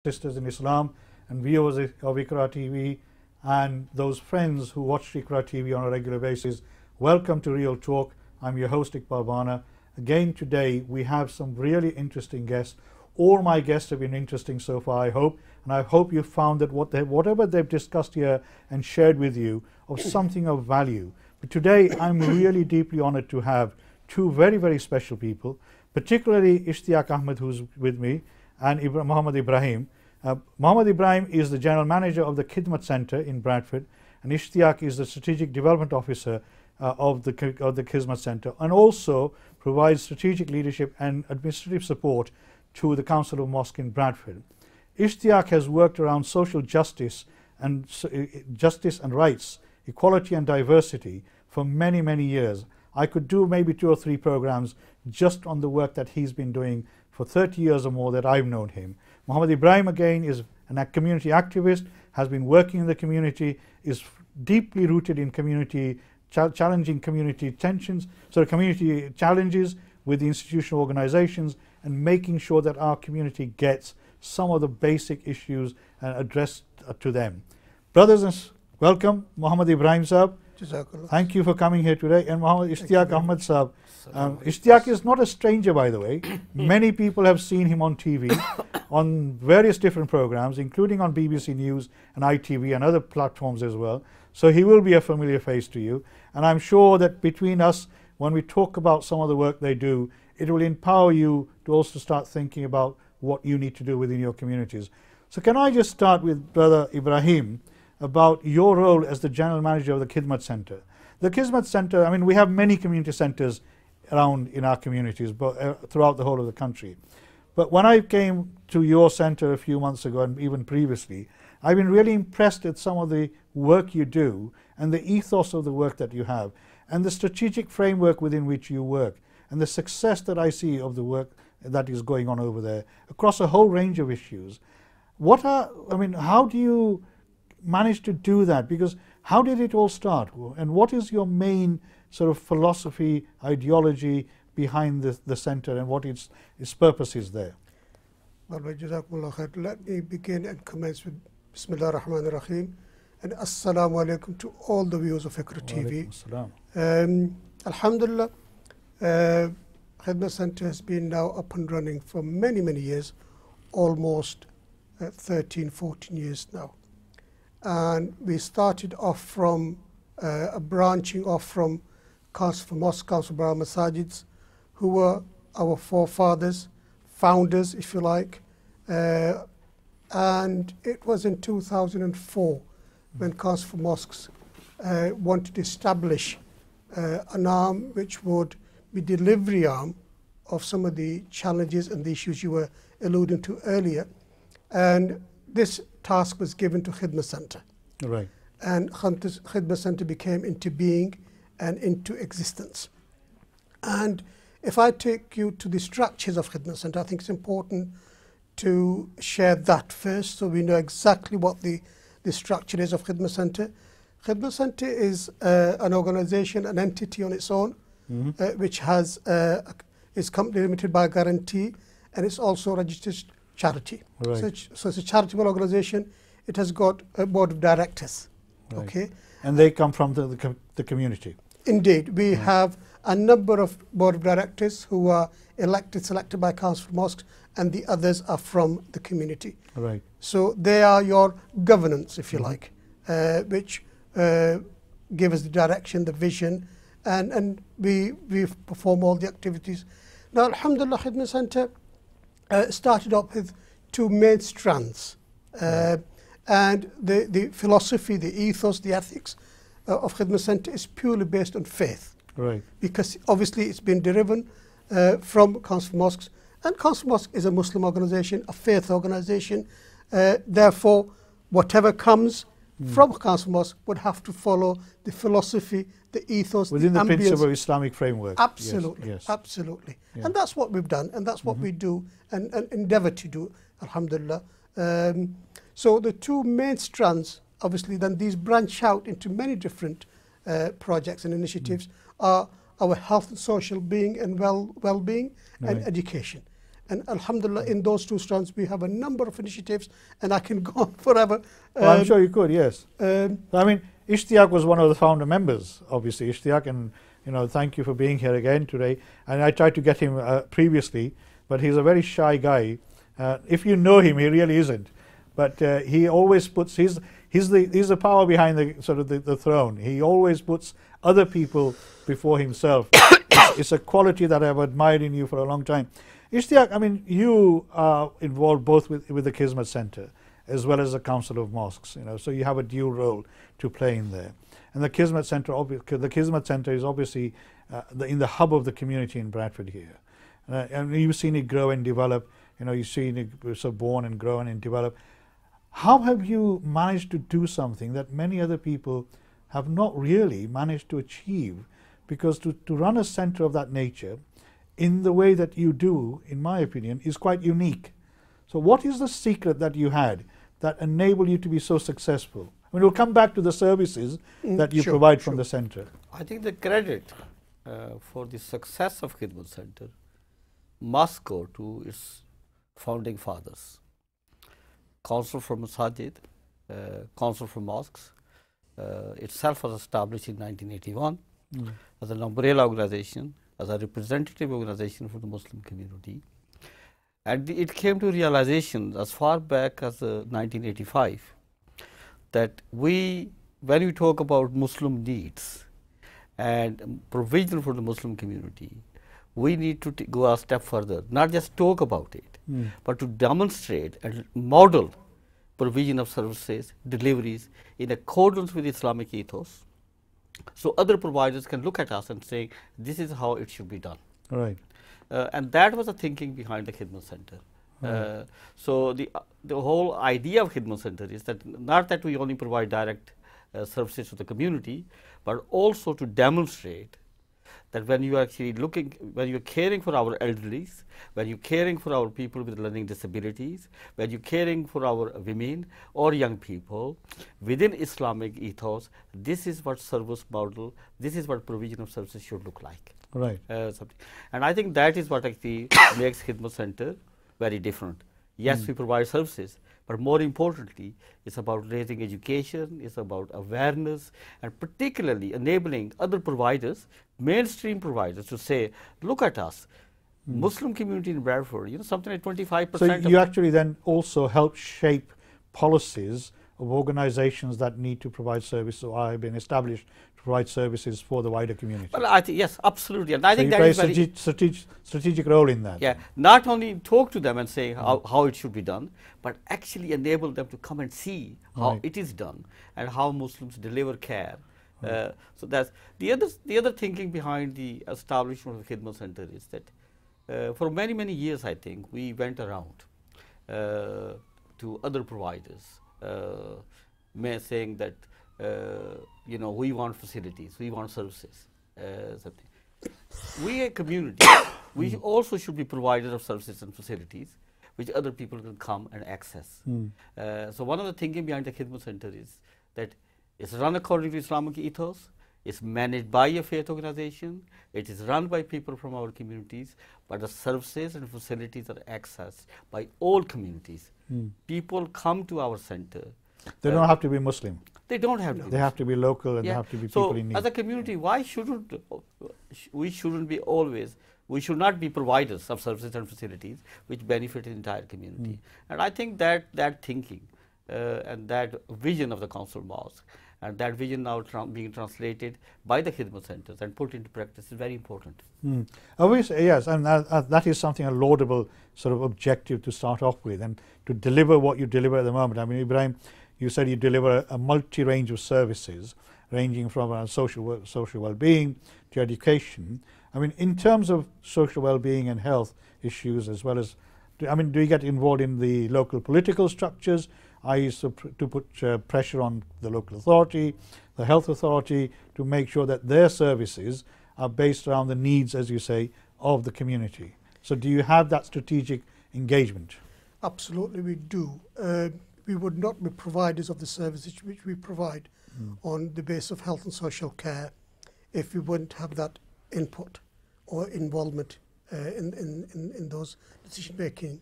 sisters in Islam and viewers of IQRA TV and those friends who watch IQRA TV on a regular basis. Welcome to Real Talk. I'm your host Iqbal Bana. Again today we have some really interesting guests. All my guests have been interesting so far, I hope, and I hope you found that whatever they've discussed here and shared with you of something of value. But today I'm really deeply honored to have two very, very special people, particularly Ishtiaq Ahmed, who's with me, and Muhammad Ibrahim. Muhammad Ibrahim is the General Manager of the Khidmat Center in Bradford, and Ishtiaq is the Strategic Development Officer of the Khidmat Center, and also provides strategic leadership and administrative support to the Council of Mosque in Bradford. Ishtiaq has worked around social justice and rights, equality and diversity for many, many years. I could do maybe 2 or 3 programs just on the work that he's been doing for 30 years or more that I've known him. Muhammad Ibrahim again is a community activist, has been working in the community, is deeply rooted in community, challenging community tensions, community challenges with the institutional organizations and making sure that our community gets some of the basic issues addressed to them. Brothers, welcome Muhammad Ibrahim Sahab. Thank you for coming here today. And Muhammad Ishtiaq Ahmed Sahab. Ishtiaq is not a stranger, by the way. Many people have seen him on TV, on various different programs, including on BBC News and ITV and other platforms as well. So he will be a familiar face to you. And I'm sure that between us, when we talk about some of the work they do, it will empower you to also start thinking about what you need to do within your communities. So can I just start with Brother Ibrahim about your role as the General Manager of the Khidmat Center. The Khidmat Center, I mean, we have many community centers around in our communities, but throughout the whole of the country. But when I came to your center a few months ago and even previously, I've been really impressed at some of the work you do and the ethos of the work that you have and the strategic framework within which you work and the success that I see of the work that is going on over there across a whole range of issues. How do you manage to do that? Because how did it all start, and what is your main sort of philosophy, ideology behind the center, and what its purpose is there? Well, let me begin and commence with Bismillah ar-Rahman ar-Rahim and Assalamu alaikum to all the viewers of IQRA TV. Alhamdulillah, Khidmat Center has been now up and running for many, many years, almost 13, 14 years now. And we started off from branching off from Council for Mosque, Council for Masajids, who were our forefathers, founders, if you like. And it was in 2004 when Council for Mosques wanted to establish an arm which would be delivery arm of some of the challenges and the issues you were alluding to earlier. And this task was given to Khidmat Center. Right. And Khidmat Center became into being and into existence. And if I take you to the structures of Khidmat Center, I think it's important to share that first so we know exactly what the structure is of Khidmat Center. Khidmat Center is an organization, an entity on its own, which has is company limited by guarantee, and it's also registered charity. Right. So it's a charitable organization. It has got a board of directors. Right. Okay. And they come from the community. Indeed. We have a number of board of directors who are selected by Council for Mosques, and the others are from the community. Right. So they are your governance, if you like, which give us the direction, the vision, and we perform all the activities. Now, Alhamdulillah, Khidmat Center started up with 2 main strands. And the philosophy, the ethos, the ethics of Khidmat Center is purely based on faith. Right. Because obviously it's been driven from Council for Mosques, and Council for Mosques is a Muslim organization, a faith organization. Therefore, whatever comes from Council for Mosques would have to follow the philosophy, the ethos, within the ambience. principle of Islamic framework. Absolutely, yes. absolutely. Yeah. And that's what we've done, and that's what we do and endeavor to do, alhamdulillah. So the 2 main strands, obviously then these branch out into many different projects and initiatives, are our health and social being and well-being, and education. And alhamdulillah, in those 2 strands, we have a number of initiatives, and I can go on forever. Well, I'm sure you could, yes. I mean, Ishtiyaq was one of the founder members, obviously, Ishtiyaq, and thank you for being here again today. And I tried to get him previously, but he's a very shy guy. If you know him, he really isn't. But he always puts, he's the power behind the sort of the throne. He always puts other people before himself. It's a quality that I've admired in you for a long time. Ishtiyaq, I mean, you are involved both with the Khidmat Center as well as the Council of Mosques, so you have a dual role to play in there. And the Khidmat Center is obviously in the hub of the community in Bradford here. And you've seen it grow and develop, you've seen it sort of born and grown and develop. How have you managed to do something that many other people have not really managed to achieve? Because to run a center of that nature in the way that you do, in my opinion, is quite unique. So what is the secret that you had that enabled you to be so successful? I mean, we'll come back to the services that you provide from the center. I think the credit for the success of Khidmat Center must go to its founding fathers. Council for Masajid, Council for Mosques, itself was established in 1981 as an umbrella organization, as a representative organization for the Muslim community. And it came to realization as far back as 1985 that when we talk about Muslim needs and provision for the Muslim community, we need to go a step further, not just talk about it, but to demonstrate and model provision of services, deliveries in accordance with Islamic ethos. So other providers can look at us and say, this is how it should be done. Right. And that was the thinking behind the Khidmat Center. So the whole idea of Khidmat Center is that not that we only provide direct services to the community, but also to demonstrate that when you are actually when you are caring for our elderlies, when you are caring for our people with learning disabilities, when you are caring for our women or young people within Islamic ethos, this is what service model, this is what provision of services should look like. Right. And I think that is what actually makes Khidmat Center very different. Yes, we provide services, but more importantly, it's about raising education, it's about awareness, and particularly enabling other providers, mainstream providers, to say, look at us, Muslim community in Bradford, something like 25%. So you actually then also help shape policies of organizations that need to provide services or have been established to provide services for the wider community. Well, I think, yes, absolutely. And I think you that play is very strategic role in that. Yeah, not only talk to them and say how it should be done, but actually enable them to come and see how it is done and how Muslims deliver care. So that's the other thinking behind the establishment of the Khidmat Center is that for many years, I think, we went around to other providers saying that we want facilities, we want services. We a community, we also should be providers of services and facilities which other people can come and access. So one of the thinking behind the Khidmat Center is that it's run according to Islamic ethos, it's managed by a faith organization, it is run by people from our communities, but the services and facilities are accessed by all communities. People come to our center. They don't have to be Muslim. They don't have to. They have to be local and they have to be people in need. So as a community, why shouldn't we should not be providers of services and facilities which benefit the entire community. And I think that thinking and that vision of the Council Mosque and that vision now being translated by the Khidmat Centers and put into practice is very important. Obviously, yes, and that is something, a laudable sort of objective to start off with, and to deliver what you deliver at the moment. I mean, Ibrahim, you said you deliver a multi-range of services ranging from social well-being to education. I mean, in terms of social well-being and health issues, as well as, do you get involved in the local political structures? I used to put pressure on the local authority, the health authority, to make sure that their services are based around the needs, as you say, of the community. So do you have that strategic engagement? Absolutely, we do. We would not be providers of the services which we provide on the basis of health and social care if we wouldn't have that input or involvement in those decision-making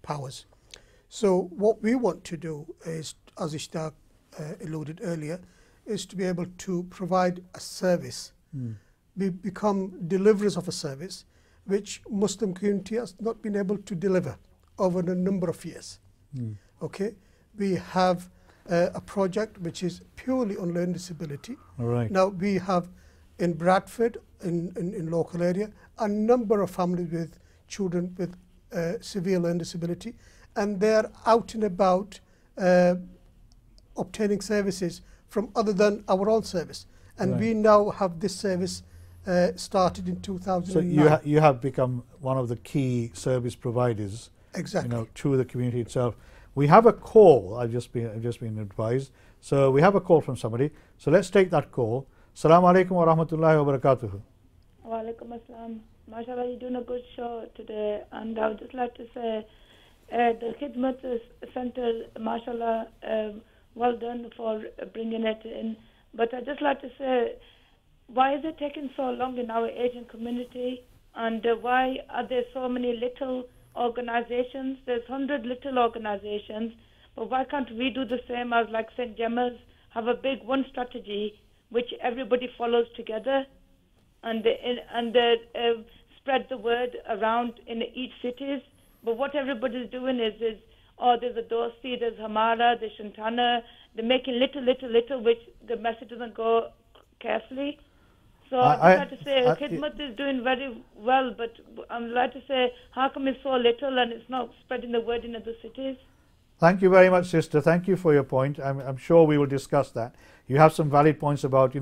powers. So what we want to do is, as Ishtaq alluded earlier, is to be able to provide a service, become deliverers of a service which Muslim community has not been able to deliver over a number of years. Okay, we have a project which is purely on learning disability. Right. Now we have in Bradford, in local area, a number of families with children with severe learning disability, and they're out and about obtaining services from other than our own service. And Right. we now have this service started in 2009. So you have become one of the key service providers, Exactly. to the community itself. We have a call. I've just been advised. So we have a call from somebody. So let's take that call. Assalamu alaikum wa rahmatullahi wa barakatuhu. Wa alaikum assalam. MashaAllah, you're doing a good show today, and I would just like to say the Khidmat Center, MashaAllah, well done for bringing it in. But I'd just like to say, why is it taking so long in our Asian community, and why are there so many little organizations? There's 100 little organizations, but why can't we do the same as like St. Gemma's, have a big one strategy which everybody follows together, and spread the word around in each cities? But what everybody's doing is there's a Dosti, there's Hamara, there's Shantana. They're making little, which the message doesn't go carefully. So I'd like to say Khidmat is doing very well, but I'd like to say, how come it's so little and it's not spreading the word in other cities? Thank you very much, sister. Thank you for your point. I'm sure we will discuss that. You have some valid points about,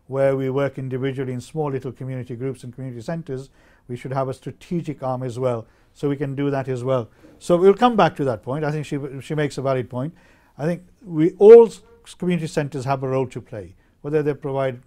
where we work individually in small little community groups and community centres. We should have a strategic arm as well, so we can do that as well. So we'll come back to that point. I think she makes a valid point. I think all community centres have a role to play, whether they provide,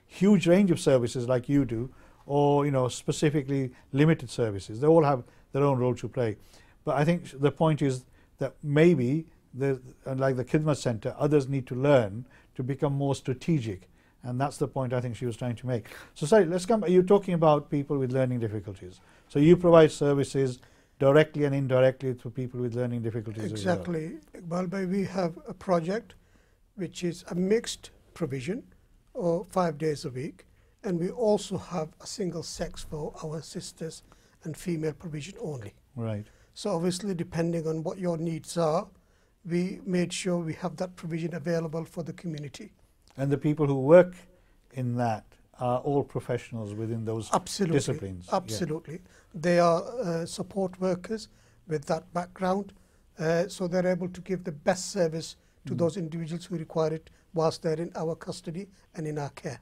huge range of services like you do, or, specifically limited services. They all have their own role to play. But I think the point is that maybe, like the Khidmat Centre, others need to learn to become more strategic. And that's the point I think she was trying to make. So sorry, let's come. You're talking about people with learning difficulties. So you provide services directly and indirectly to people with learning difficulties Exactly. Iqbal Bhai, we have a project which is a mixed provision, or 5 days a week. And we also have a single sex for our sisters and female provision only. Right. So obviously, depending on what your needs are, we made sure we have that provision available for the community. And the people who work in that are all professionals within those disciplines. Absolutely. Yeah. They are support workers with that background, so they're able to give the best service to those individuals who require it whilst they're in our custody and in our care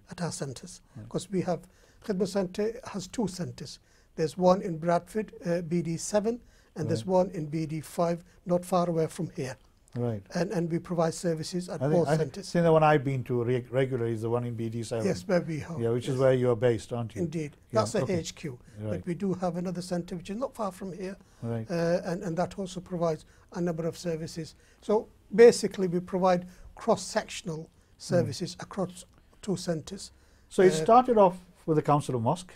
at our centres. Because we have, Khidmat Centre has 2 centres. There's one in Bradford, BD7, and there's one in BD5, not far away from here. Right. And we provide services at both centres. I think the one I've been to regularly is the one in BD7. Yes, where we have. Yeah, which is where you're based, aren't you? Indeed. That's a HQ. Right. But we do have another centre which is not far from here. Right. And that also provides a number of services. So basically we provide cross-sectional services across 2 centres. So it started off with the Council of Mosque.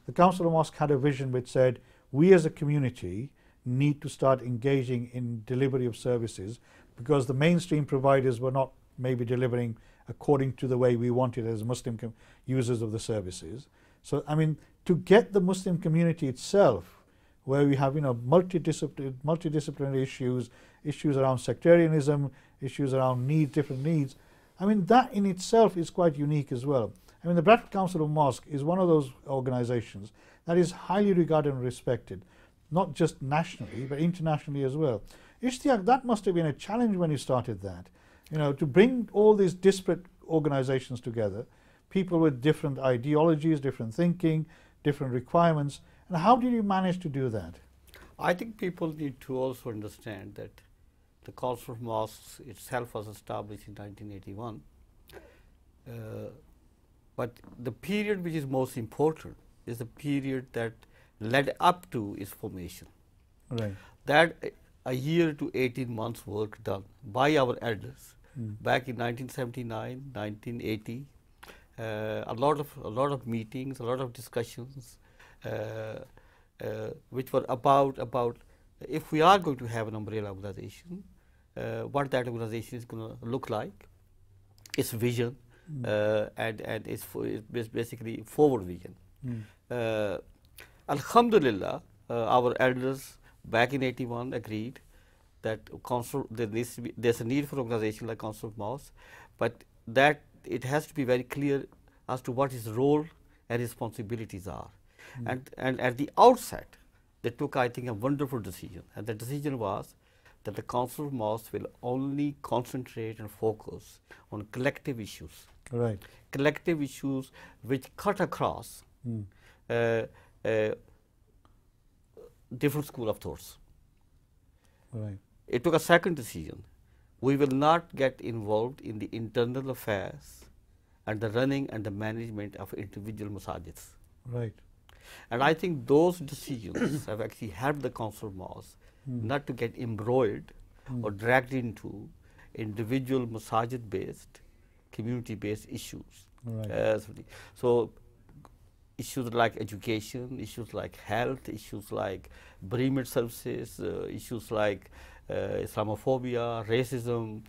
The Council of Mosque had a vision which said, we as a community need to start engaging in delivery of services, because the mainstream providers were not maybe delivering according to the way we wanted as Muslim users of the services. So, I mean, to get the Muslim community itself, where we have, multidisciplinary issues around sectarianism, issues around different needs, I mean, that in itself is quite unique as well. I mean, the Bradford Council of Mosque is one of those organizations that is highly regarded and respected, not just nationally, but internationally as well. Ishtiyaq, that must have been a challenge when you started that, to bring all these disparate organizations together, people with different ideologies, different thinking, different requirements. And how did you manage to do that? I think people need to also understand that the Council of Mosques itself was established in 1981. But the period which is most important is the period that led up to its formation. Right. That a year to 18 months work done by our elders back in 1979, 1980. A lot of meetings, a lot of discussions, which were about if we are going to have an umbrella organization, what that organization is going to look like, its vision, and its basically forward vision. Alhamdulillah, our elders back in '81 agreed that there's a need for organization like Council of Mosques, but that it has to be very clear as to what its role and responsibilities are. And at the outset, they took, I think, a wonderful decision. And the decision was that the Council of Mosques will only concentrate and focus on collective issues. Right. Collective issues which cut across different school of thoughts. Right. It took a second decision. We will not get involved in the internal affairs and the running and the management of individual masajids. Right. And I think those decisions have actually helped the Council of Mosques not to get embroiled or dragged into individual masajid-based, community-based issues. Right. So issues like education, issues like health, issues like bereavement services, issues like Islamophobia, racism,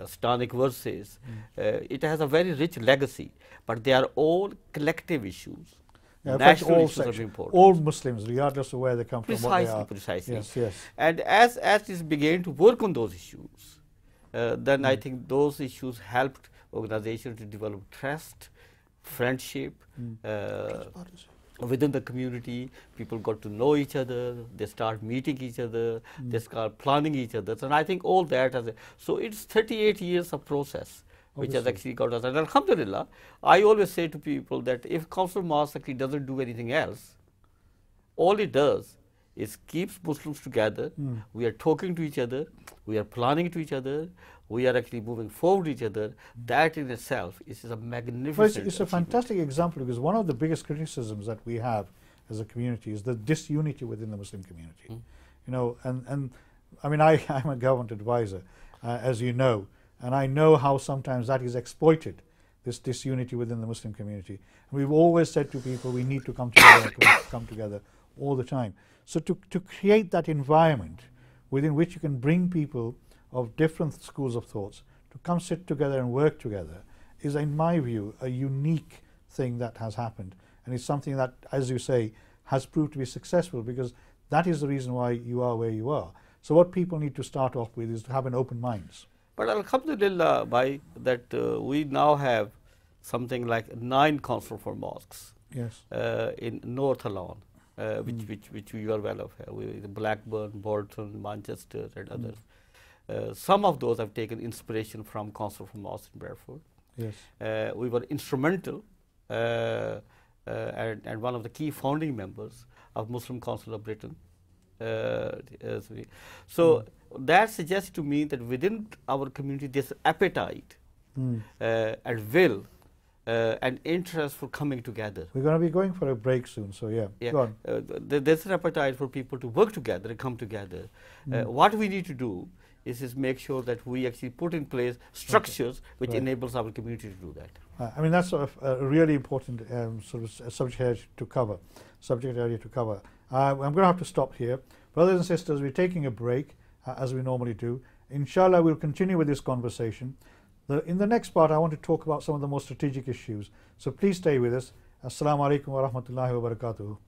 Satanic verses. It has a very rich legacy, but they are all collective issues. Yeah, National all issues are sections, important. all Muslims, regardless of where they come from, what they are. Precisely. Yes, yes. And as this began to work on those issues, then I think those issues helped organizations to develop trust, friendship within the community. People got to know each other, they start meeting each other, they start planning each other. And I think all that has so it's 38 years of process which has actually got us. And alhamdulillah, I always say to people that if Council of Mosques actually doesn't do anything else, all it does is keeps Muslims together. We are talking to each other, we are planning to each other, we are actually moving forward to each other. That in itself is a magnificent Well, it's a fantastic example, because one of the biggest criticisms that we have as a community is the disunity within the Muslim community. You know, and I mean, I'm a government advisor, as you know, and I know how sometimes that is exploited, this disunity within the Muslim community. And we've always said to people, we need to come together, come together all the time. So to create that environment within which you can bring people of different schools of thoughts to come sit together and work together is, in my view, a unique thing that has happened. And it's something that, as you say, has proved to be successful, because that is the reason why you are where you are. So what people need to start off with is to have an open minds. But alhamdulillah, by that we now have something like 9 Council for Mosques in North alone, which you are well of, Blackburn, Bolton, Manchester and others. Some of those have taken inspiration from Council for Mosques in Bradford. Yes. We were instrumental and one of the key founding members of Muslim Council of Britain. So that suggests to me that within our community there's appetite and will and interest for coming together. We're going to be going for a break soon, so go on. There's an appetite for people to work together and come together. What we need to do is make sure that we actually put in place structures which enables our community to do that. I mean, that's a really important sort of subject area to cover. I'm going to have to stop here. Brothers and sisters, we're taking a break, as we normally do. Inshallah, we'll continue with this conversation. In the next part, I want to talk about some of the more strategic issues. So please stay with us. Assalamu alaikum wa rahmatullahi wa barakatuh.